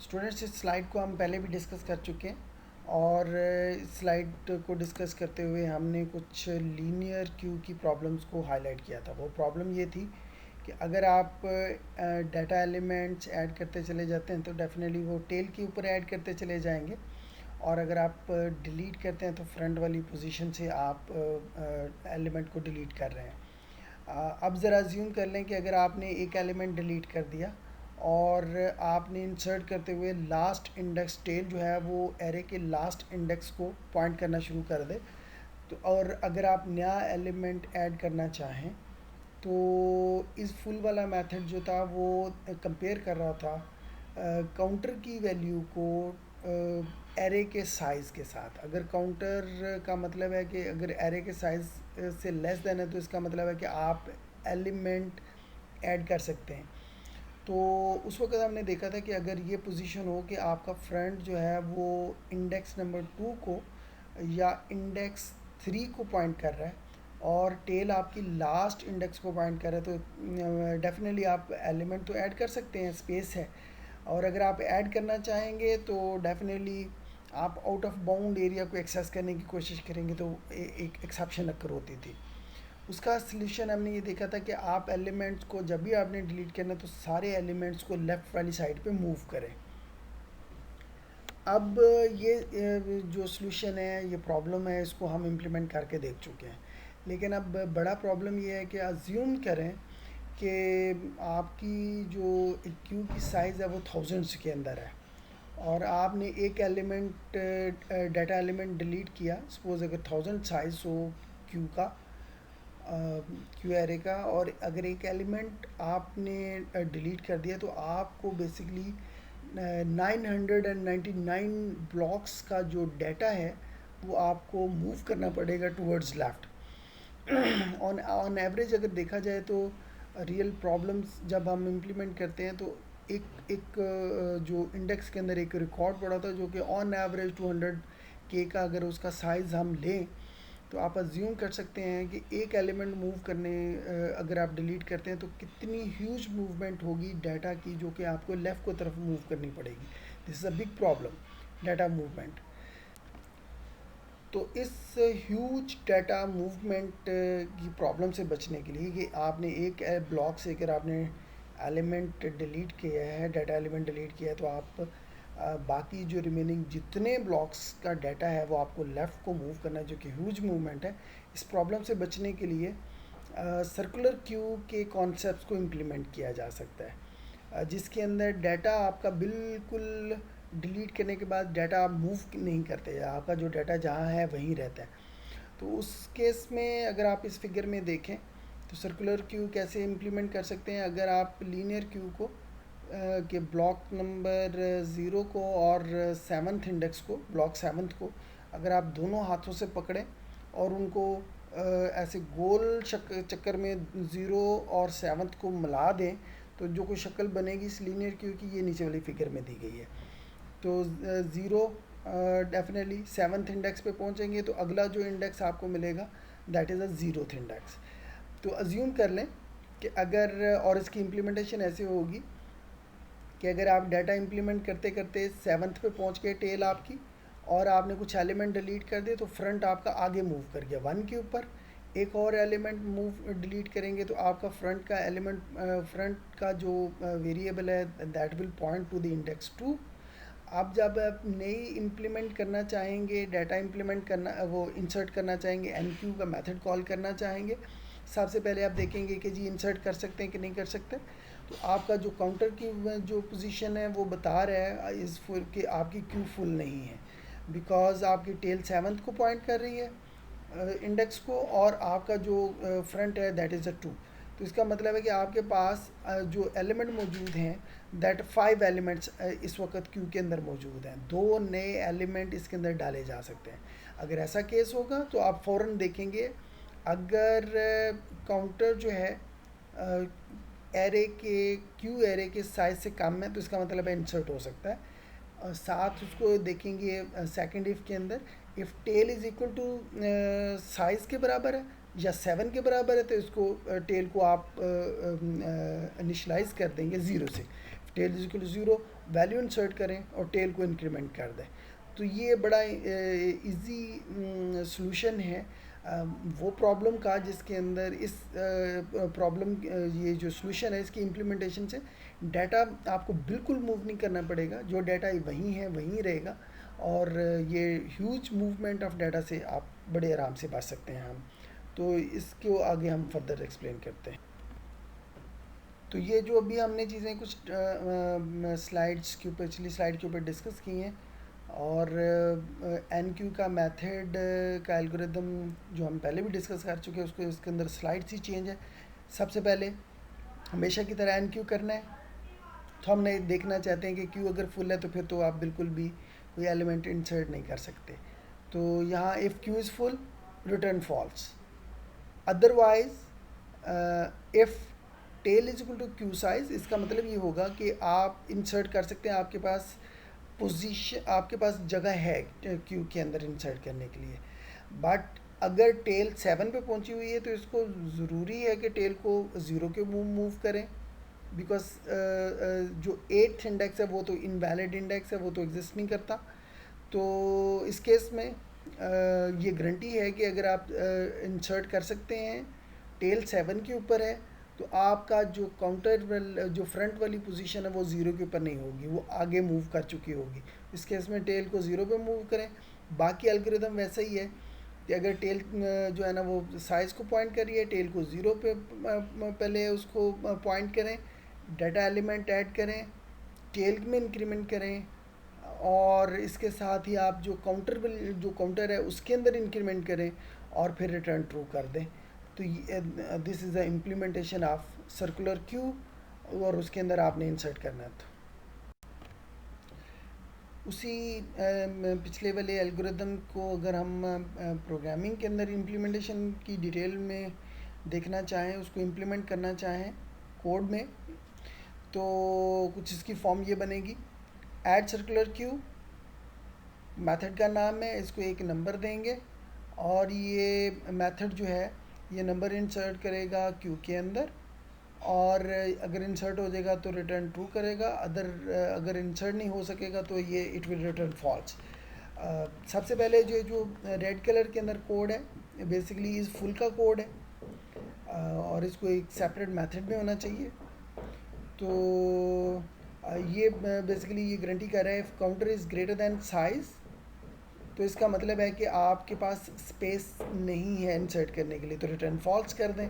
Students, इस slide को हम पहले भी डिस्कस कर चुके हैं और इस स्लाइड को डिस्कस करते हुए हमने कुछ लीनियर क्यू की प्रॉब्लम्स को हाईलाइट किया था। वो प्रॉब्लम ये थी कि अगर आप डाटा एलिमेंट्स ऐड करते चले जाते हैं तो डेफिनेटली वो टेल के ऊपर ऐड करते चले जाएंगे, और अगर आप डिलीट करते हैं तो फ्रंट वाली पोजीशन से आप एलिमेंट को डिलीट कर रहे हैं। अब ज़रा अज्यूम कर लें कि अगर आपने एक एलिमेंट डिलीट कर दिया और आपने इंसर्ट करते हुए लास्ट इंडेक्स टेल जो है वो एरे के लास्ट इंडेक्स को पॉइंट करना शुरू कर दे, तो और अगर आप नया एलिमेंट ऐड करना चाहें तो इस फुल वाला मेथड जो था वो कंपेयर कर रहा था काउंटर की वैल्यू को एरे के साइज़ के साथ। अगर काउंटर का मतलब है कि अगर एरे के साइज़ से लेस देन है तो इसका मतलब है कि आप एलिमेंट ऐड कर सकते हैं। तो उस वक्त हमने देखा था कि अगर ये पोजीशन हो कि आपका फ्रंट जो है वो इंडेक्स नंबर 2 को या इंडेक्स 3 को पॉइंट कर रहा है और टेल आपकी लास्ट इंडेक्स को पॉइंट कर रहा है, तो डेफिनेटली आप एलिमेंट तो ऐड कर सकते हैं, स्पेस है। और अगर आप ऐड करना चाहेंगे तो डेफिनेटली आप आउट ऑफ बाउंड एरिया को एक्सेस करने की कोशिश करेंगे, तो एक एक्सेप्शन अक्कर होती थी। उसका सलूशन हमने ये देखा था कि आप एलिमेंट्स को जब भी आपने डिलीट करना है तो सारे एलिमेंट्स को लेफ़्ट वाली साइड पे मूव करें। अब ये जो सलूशन है, ये प्रॉब्लम है, इसको हम इम्प्लीमेंट करके देख चुके हैं। लेकिन अब बड़ा प्रॉब्लम ये है कि अज्यूम करें कि आपकी जो क्यू की साइज़ है वो थाउजेंड्स के अंदर है और आपने एक एलिमेंट डाटा एलिमेंट डिलीट किया। सपोज़ अगर 1000 साइज़ हो क्यू का, क्यू एरे का, और अगर एक एलिमेंट आपने डिलीट कर दिया तो आपको बेसिकली 999 ब्लॉक्स का जो डाटा है वो आपको मूव करना पड़ेगा टूवर्ड्स लेफ़्ट। ऑन एवरेज अगर देखा जाए तो रियल प्रॉब्लम्स जब हम इम्प्लीमेंट करते हैं तो एक जो इंडेक्स के अंदर एक रिकॉर्ड पड़ा था जो कि ऑन एवरेज 200 के का अगर उसका साइज़ हम लें तो आप अज्यूम कर सकते हैं कि एक एलिमेंट मूव करने अगर आप डिलीट करते हैं तो कितनी ह्यूज मूवमेंट होगी डाटा की, जो कि आपको लेफ़्ट को तरफ मूव करनी पड़ेगी। This is a big problem, data movement. तो इस ह्यूज डाटा मूवमेंट की प्रॉब्लम से बचने के लिए कि आपने एक ब्लॉक से अगर आपने एलिमेंट डिलीट किया है, डाटा एलिमेंट डिलीट किया है, तो आप बाकी जो रिमेनिंग जितने ब्लॉक्स का डाटा है वो आपको लेफ़्ट को मूव करना है, जो कि ह्यूज मूवमेंट है। इस प्रॉब्लम से बचने के लिए सर्कुलर क्यू के कॉन्सेप्ट्स को इम्प्लीमेंट किया जा सकता है, जिसके अंदर डाटा आपका बिल्कुल डिलीट करने के बाद डाटा आप मूव नहीं करते, आपका जो डाटा जहाँ है वहीं रहता है। तो उस केस में अगर आप इस फिगर में देखें तो सर्कुलर क्यू कैसे इम्प्लीमेंट कर सकते हैं। अगर आप लीनियर क्यू को के ब्लॉक नंबर 0 को और 7th इंडेक्स को, ब्लॉक 7th को, अगर आप दोनों हाथों से पकड़ें और उनको ऐसे गोल चक्कर में 0 और 7th को मिला दें तो जो कोई शक्ल बनेगी इस लीनियर क्यू की, ये नीचे वाली फिगर में दी गई है। तो 0 डेफिनेटली 7th इंडेक्स पे पहुंचेंगे तो अगला जो इंडेक्स आपको मिलेगा that is a 0th index. तो अज्यूम कर लें कि अगर, और इसकी इम्प्लीमेंटेशन ऐसे होगी कि अगर आप डाटा इम्प्लीमेंट करते करते 7th पे पहुंच गए टेल आपकी, और आपने कुछ एलिमेंट डिलीट कर दिए तो फ्रंट आपका आगे मूव कर गया 1 के ऊपर। एक और एलिमेंट मूव डिलीट करेंगे तो आपका फ्रंट का एलिमेंट, फ्रंट का जो वेरिएबल है that will point two the index 2। आप जब आप नई इम्प्लीमेंट करना चाहेंगे, डाटा इम्प्लीमेंट करना, वो इंसर्ट करना चाहेंगे, एन क्यू का मेथड कॉल करना चाहेंगे, सबसे पहले आप देखेंगे कि जी इंसर्ट कर सकते हैं कि नहीं कर सकते। तो आपका जो काउंटर की जो पोजीशन है वो बता रहा है इस फुल कि आपकी क्यू फुल नहीं है, बिकॉज आपकी टेल 7th को पॉइंट कर रही है इंडेक्स को, और आपका जो फ्रंट है दैट इज़ अ 2। तो इसका मतलब है कि आपके पास जो एलिमेंट मौजूद हैं दैट 5 एलिमेंट्स इस वक्त क्यू के अंदर मौजूद हैं। 2 नए एलिमेंट इसके अंदर डाले जा सकते हैं। अगर ऐसा केस होगा तो आप फ़ौरन देखेंगे अगर काउंटर जो है एरे के, क्यू एरे के साइज़ से कम है तो इसका मतलब है इंसर्ट हो सकता है। और साथ उसको देखेंगे सेकंड इफ़ के अंदर, if tail is equal to size के बराबर है या 7 के बराबर है तो इसको टेल को आप इनिशलाइज कर देंगे 0 से। Tail is equal to 0 value insert करें और टेल को इंक्रीमेंट कर दें। तो ये बड़ा इजी सॉल्यूशन है वो प्रॉब्लम का जिसके अंदर इस प्रॉब्लम ये जो सॉल्यूशन है इसकी इम्प्लीमेंटेशन से डाटा आपको बिल्कुल मूव नहीं करना पड़ेगा, जो डाटा वहीं है वहीं रहेगा, और ये ह्यूज मूवमेंट ऑफ डाटा से आप बड़े आराम से बच सकते हैं हम। तो इसको आगे हम फर्दर एक्सप्लेन करते हैं। तो ये जो अभी हमने चीज़ें कुछ स्लाइड्स के ऊपर, पिछली स्लाइड के ऊपर डिस्कस की हैं, और एन क्यू का मेथड का एल्गोरिदम जो हम पहले भी डिस्कस कर चुके हैं, उसको इसके अंदर स्लाइड्स ही चेंज है। सबसे पहले हमेशा की तरह एन क्यू करना है, तो हमने देखना चाहते हैं कि क्यू अगर फुल है तो फिर तो आप बिल्कुल भी कोई एलिमेंट इंसर्ट नहीं कर सकते। तो यहाँ if queue is full return false, otherwise if tail is equal to queue size, इसका मतलब ये होगा कि आप इंसर्ट कर सकते हैं, आपके पास पोजीशन, आपके पास जगह है क्यू के अंदर इंसर्ट करने के लिए। बट अगर टेल 7 पे पहुंची हुई है तो इसको ज़रूरी है कि टेल को ज़ीरो के मूव करें, बिकॉज जो 8th इंडेक्स है वो तो इनवैलिड इंडेक्स है, वो तो एग्जिस्ट नहीं करता। तो इस केस में ये गारंटी है कि अगर आप इंसर्ट कर सकते हैं, टेल 7 के ऊपर है, तो आपका जो काउंटर जो फ्रंट वाली पोजीशन है वो ज़ीरो के ऊपर नहीं होगी, वो आगे मूव कर चुकी होगी। इस केस में टेल को ज़ीरो पे मूव करें। बाकी एल्गोरिदम वैसा ही है कि अगर टेल जो है ना वो साइज़ को पॉइंट करिए, टेल को ज़ीरो पे पहले उसको पॉइंट करें, डाटा एलिमेंट ऐड करें, टेल में इंक्रीमेंट करें, और इसके साथ ही आप जो काउंटर है उसके अंदर इंक्रीमेंट करें, और फिर रिटर्न ट्रू कर दें। तो this is the implementation of circular queue, और उसके अंदर आपने इंसर्ट करना है। तो उसी पिछले वाले एल्गोरिदम को अगर हम प्रोग्रामिंग के अंदर इम्प्लीमेंटेशन की डिटेल में देखना चाहें, उसको इम्प्लीमेंट करना चाहें कोड में, तो कुछ इसकी फॉर्म ये बनेगी। ऐड सर्कुलर क्यू मेथड का नाम है, इसको एक नंबर देंगे, और ये मेथड जो है ये नंबर इंसर्ट करेगा क्यू के अंदर, और अगर इंसर्ट हो जाएगा तो रिटर्न ट्रू करेगा, अगर इंसर्ट नहीं हो सकेगा तो ये इट विल रिटर्न फॉल्स। सबसे पहले जो रेड कलर के अंदर कोड है बेसिकली इस फुल का कोड है, और इसको एक सेपरेट मेथड में होना चाहिए। तो ये बेसिकली ये गारंटी कर रहा है if counter is greater than size, तो इसका मतलब है कि आपके पास स्पेस नहीं है इंसर्ट करने के लिए, तो रिटर्न फॉल्स कर दें।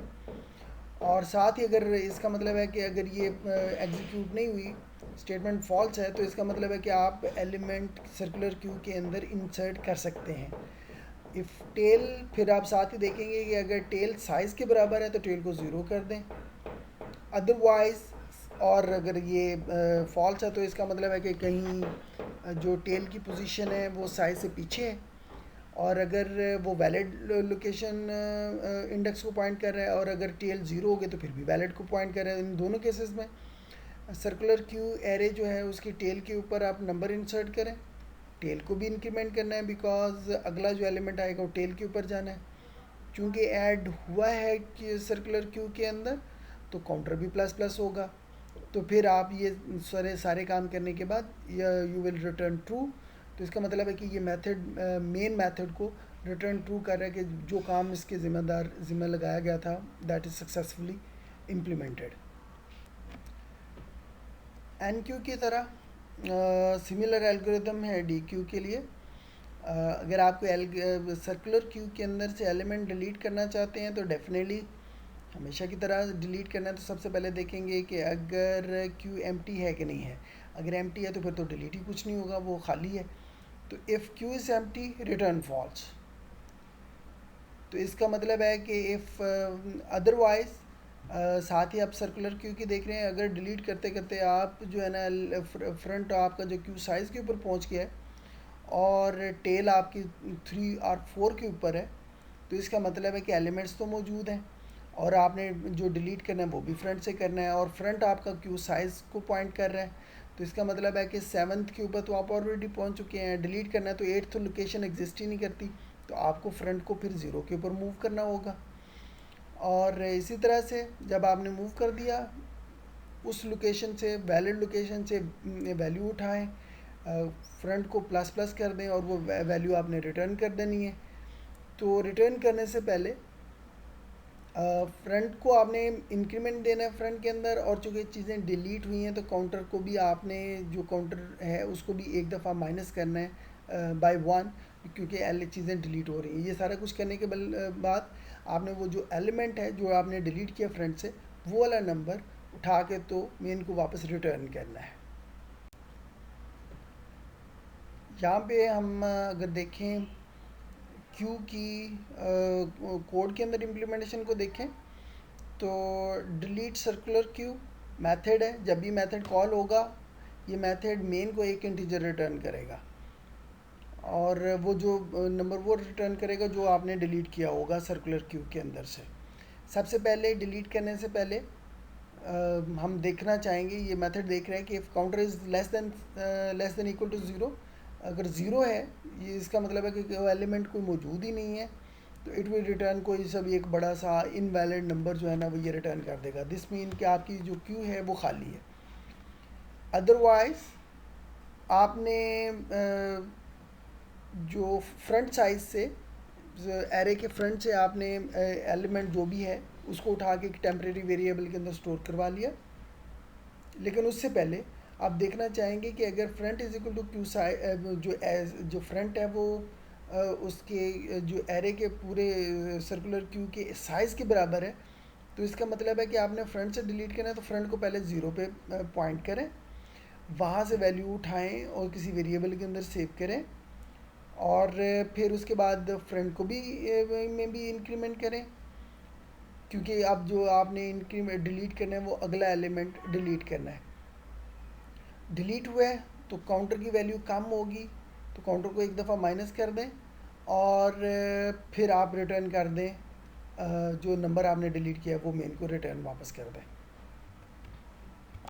और साथ ही अगर इसका मतलब है कि अगर ये एग्जीक्यूट नहीं हुई, स्टेटमेंट फॉल्स है, तो इसका मतलब है कि आप एलिमेंट सर्कुलर क्यू के अंदर इंसर्ट कर सकते हैं। इफ़ टेल, फिर आप साथ ही देखेंगे कि अगर टेल साइज़ के बराबर है तो टेल को ज़ीरो कर दें, अदरवाइज़, और अगर ये फॉल्स है तो इसका मतलब है कि कहीं जो टेल की पोजीशन है वो साइज़ से पीछे है, और अगर वो वैलिड लोकेशन इंडेक्स को पॉइंट कर रहा है, और अगर टेल ज़ीरो हो गया तो फिर भी वैलिड को पॉइंट कर रहा है। इन दोनों केसेस में सर्कुलर क्यू एरे जो है उसकी टेल के ऊपर आप नंबर इंसर्ट करें, टेल को भी इंक्रीमेंट करना है बिकॉज अगला जो एलिमेंट आएगा वो टेल के ऊपर जाना है। चूँकि ऐड हुआ है कि सर्कुलर क्यू के अंदर, तो काउंटर भी प्लस प्लस होगा। तो फिर आप ये सारे काम करने के बाद यू विल रिटर्न ट्रू। तो इसका मतलब है कि ये मेथड मेन मेथड को रिटर्न ट्रू कर रहा है कि जो काम इसके ज़िम्मे लगाया गया था that is successfully implemented. Enqueue की तरह सिमिलर एल्गोरिदम है डी क्यू के लिए। अगर आपको सर्कुलर क्यू के अंदर से एलिमेंट डिलीट करना चाहते हैं तो डेफिनेटली हमेशा की तरह डिलीट करना है, तो सबसे पहले देखेंगे कि अगर क्यू एम्प्टी है कि नहीं है। अगर एम्प्टी है तो फिर तो डिलीट ही कुछ नहीं होगा, वो खाली है। तो if queue is empty return false. तो इसका मतलब है कि इफ़ अदरवाइज साथ ही आप सर्कुलर क्यू की देख रहे हैं, अगर डिलीट करते करते आप जो है ना फ्रंट आपका जो क्यू साइज़ के ऊपर पहुंच गया है और टेल आपकी 3 और 4 के ऊपर है, तो इसका मतलब है कि एलिमेंट्स तो मौजूद हैं, और आपने जो डिलीट करना है वो भी फ्रंट से करना है, और फ्रंट आपका क्यू साइज़ को पॉइंट कर रहा है। तो इसका मतलब है कि 7th के ऊपर तो आप ऑलरेडी पहुंच चुके हैं, डिलीट करना है तो 8th लोकेशन एग्जिस्ट ही नहीं करती, तो आपको फ्रंट को फिर ज़ीरो के ऊपर मूव करना होगा। और इसी तरह से जब आपने मूव कर दिया उस लोकेशन से, वैलिड लोकेशन से वैल्यू उठाएं, फ्रंट को प्लस प्लस कर दें और वो वैल्यू आपने रिटर्न कर देनी है। तो रिटर्न करने से पहले फ्रंट को आपने इंक्रीमेंट देना है फ्रंट के अंदर, और चूँकि चीज़ें डिलीट हुई हैं तो काउंटर को भी आपने, जो काउंटर है उसको भी एक दफ़ा माइनस करना है बाय 1, क्योंकि चीज़ें डिलीट हो रही हैं। ये सारा कुछ करने के बाद आपने वो जो एलिमेंट है जो आपने डिलीट किया फ्रंट से, वो वाला नंबर उठा के तो मेन को वापस रिटर्न करना है। यहाँ पे हम अगर देखें क्यू की कोड के अंदर इम्प्लीमेंटेशन को देखें, तो डिलीट सर्कुलर क्यू मेथड है। जब भी मेथड कॉल होगा, ये मेथड मेन को एक इंटीजर रिटर्न करेगा, और वो जो नंबर वो रिटर्न करेगा जो आपने डिलीट किया होगा सर्कुलर क्यू के अंदर से। सबसे पहले डिलीट करने से पहले हम देखना चाहेंगे, ये मेथड देख रहे हैं कि if counter is less than equal to zero, अगर ज़ीरो है ये इसका मतलब है कि वो एलिमेंट कोई मौजूद ही नहीं है, तो इट विल रिटर्न कोई सब एक बड़ा सा इनवैलिड नंबर जो है ना वो ये रिटर्न कर देगा। दिस मीन कि आपकी जो क्यू है वो खाली है। अदरवाइज़ आपने जो फ्रंट साइज से, एरे के फ्रंट से आपने एलिमेंट जो भी है उसको उठा के एक टेम्प्रेरी वेरिएबल के अंदर स्टोर करवा लिया। लेकिन उससे पहले आप देखना चाहेंगे कि अगर front is equal to Q जो फ्रंट है वो उसके जो एरे के पूरे सर्कुलर क्यू के साइज़ के बराबर है, तो इसका मतलब है कि आपने फ्रंट से डिलीट करना है तो फ्रंट को पहले ज़ीरो पे पॉइंट करें, वहाँ से वैल्यू उठाएं और किसी वेरिएबल के अंदर सेव करें, और फिर उसके बाद फ्रंट को भी में भी इंक्रीमेंट करें, क्योंकि अब जो आपने इंक्रीमेंट डिलीट करना है वो अगला एलिमेंट डिलीट करना है। डिलीट हुआ है तो काउंटर की वैल्यू कम होगी, तो काउंटर को एक दफ़ा माइनस कर दें, और फिर आप रिटर्न कर दें जो नंबर आपने डिलीट किया है वो मेन को रिटर्न वापस कर दें।